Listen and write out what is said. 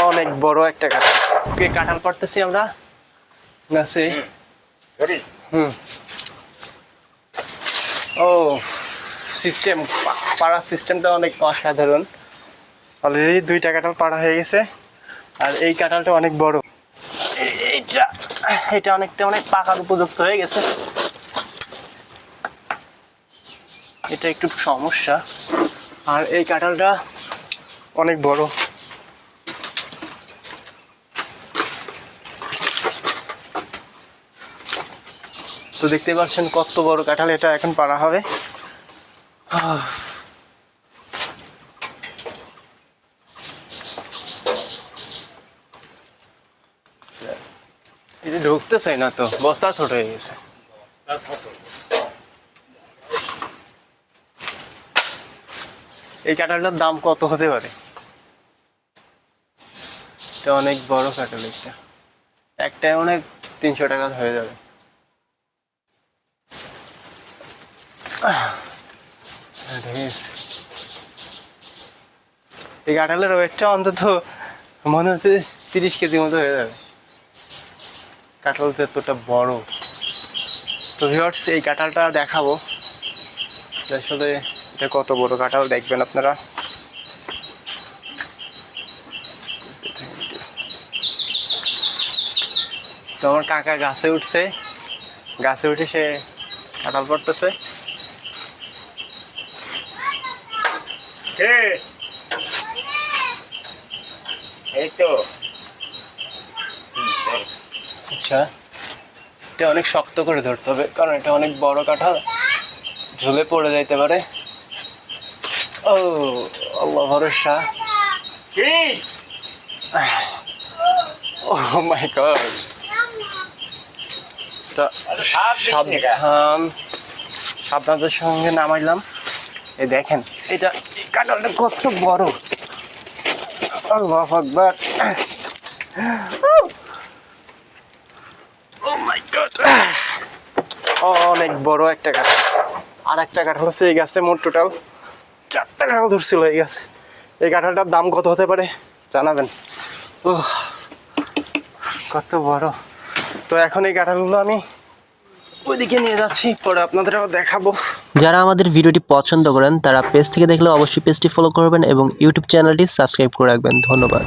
অনেক বড় একটা কাঁঠাল। আজকে কাঁঠাল পাড়তেছি আমরা গাছে। ও সিস্টেম, পাড়ার সিস্টেমটা অনেক অসাধারণ। অলরেডি 2টা কাঁঠাল পাড়া হয়ে গেছে, আর এই কাঁঠালটা অনেক বড়। এটা অনেকটা অনেক পাকার উপযুক্ত হয়ে গেছে। এটা একটু সমস্যা, আর এই কাঁঠালটা অনেক বড়। তো দেখতে পাচ্ছেন কত বড় কাঁঠাল, এটা এখন পাড়া হবে। এটা ঢুকতে চাই না তো, বস্তা ছোট হয়ে গেছে। এই কাঁঠালটার দাম কত হতে পারে? এটা অনেক বড় কাঁঠাল, একটা একটাই অনেক 300 টাকা হয়ে যাবে। এই কাঁঠালের ওয়েটটা অন্তত মনে হচ্ছে 30 কেজি মতো হয়ে যাবে। কাঁঠাল তো এতটা বড়। তো ভিউয়ার্স, এই কাঁঠালটা দেখাবো আসলে এটা কত বড় কাঁঠাল, দেখবেন আপনারা। তো আমার কাকা গাছে উঠছে, গাছে উঠে সে কাঁঠাল পড়তেছে। এই তো আচ্ছা, এটা অনেক শক্ত করে ধরতে হবে, কারণ এটা অনেক বড় কাঁঠাল, ঝুলে পড়ে যাইতে পারে। ও আল্লাহ ভরসা। ও মাই গড। সাবধানতার সঙ্গে নামাইলাম। এই দেখেন এটা, এই কাঁঠালটা কত বড়। আল্লাহু আকবার। ও মাই গড, অনেক বড় একটা কাঁঠাল। আর একটা কাঁঠাল আছে এই গাছে, মোট টোটাল 4টা কাঁঠাল ধরছিল এই গাছে। এই কাঁঠালটার দাম কত হতে পারে জানাবেন? ও কত বড়। তো এখন এই কাঁঠালগুলো আমি ওইদিকে নিয়ে যাচ্ছি, পরে আপনাদের দেখাবো। যারা আমাদের ভিডিওটি পছন্দ করেন তারা পেজ থেকে দেখলে অবশ্যই পেজটি ফলো করবেন এবং ইউটিউব চ্যানেলটি সাবস্ক্রাইব করে রাখবেন। ধন্যবাদ।